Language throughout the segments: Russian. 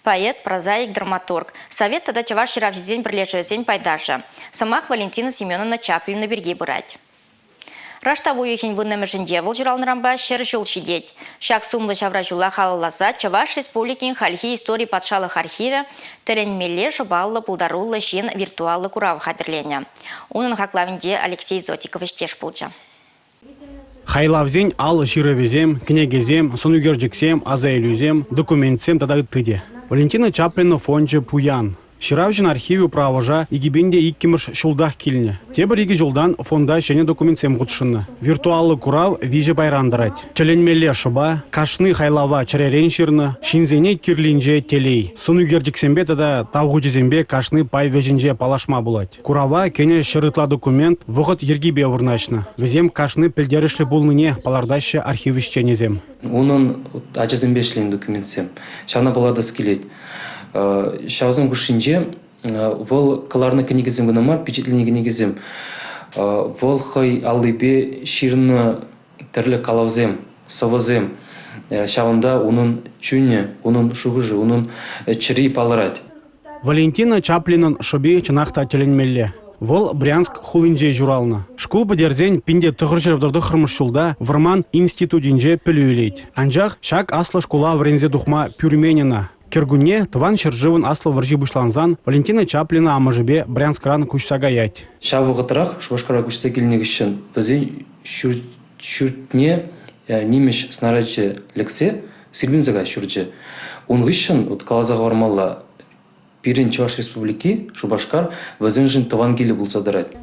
Поэт, прозаик, драматург. Совет тогда чаваш ширавзизень прилежезень пайдаша. Самах Валентина Семеновна Чаплина берги бурать. Раштаву ехень выннаме жіндевіл журалнырамба шер жол шидеть. Шак сумлы шавра жула халаласа Чаваш республикин хальхи истории патшалых архиве теренмеле жубаллы пулдаруллы шин виртуаллы курав хадырленя. Унын хаклавинде Алексей Зотиков иштеш пулча. Хайлавзень ал жиревезем, княгезем, сонугерджексем, азаэлюзем, документсем тада тыде. Валентина Чаплина фонче пуян. Ширавжин архиве правожа игибенде иккимыш шулдах килне. Тебір иги жолдан фонда шене документсем құтшыны. Виртуаллы курав виже байрандырать. Челенмеле шыба, кашны хайлава чаререн ширны, шинзене кирлинже телей. Сонугерджексембе тада тавгудезембе кашны пай вежинже палашма булать. Курава кене шырытла документ вғыт ергибе вырначны. Везем кашны пельдеріші булныне палардаще архивищенезем. Унын ачызембешлен документсем. Шана балада скелет. Шаузын күшінже, вол каларны кенегізем гынамар, печетлені кенегізем. Вол хай алыбе ширны тірлі калавзем, савазем. Шаунда унын чүнне, унын шуғыжы, унын чири палырать. Валентина Чаплинын шобе чынақта теленмелле. Вол Брянск хулинже журалны. Шкул бідерзен пинде тұғыржырдырды хырмышшылда вырман институтинже пілуелейд. Анжақ шак аслы шкула врензе духма пюрменина. Кергуне тван шыржывын аслы варжи бушланзан Валентина Чаплина амажыбе Брянскран күшсага ять. Шавы ғытырақ шубашкара күшсе келінегішін. Бізде шүртне немеш снарадчы лексе сильбинзага шүртчі. Унгышын калазаға вармалла Пирин Чуваш Республики Шубашкар вазынжын тван келі бұлса дарать.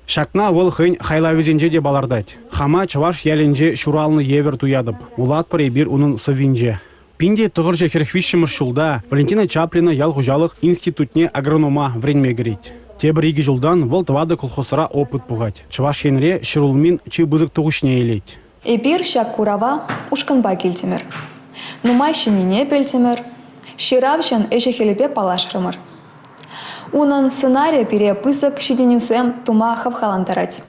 Шакна вол хын хайлавизенже де балардать. Хама Чуваш яленже шуралны евер туядып. Улат бір унын сывинже. Пинде тұғырже херхвишімір шулда Валентина Чаплина ял хужалық институтне агронома вренме грить. Тебір иги жылдан вол твады колхозыра опыт пугать. Чуваш енре шырулмин чи бызык туғышне елейт. Эпир шак курава ушканба келтемір. Нумай шинине пелтемір. Ширавшан эшехелепе палашрымыр. Унын сценария пире пысык шиденюсем тума хавхалантарать.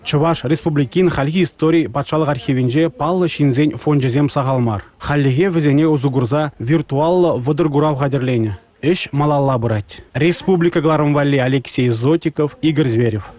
Чуваш республикин хальги истории патшалық архивинже паллы шинзень фонжезем сағалмар. Халлиге візене узугурза виртуаллы выдыргурав гадерлене. Эш малалла бұрать. Республика Гларамвали Алексей Зотиков, Игорь Зверев.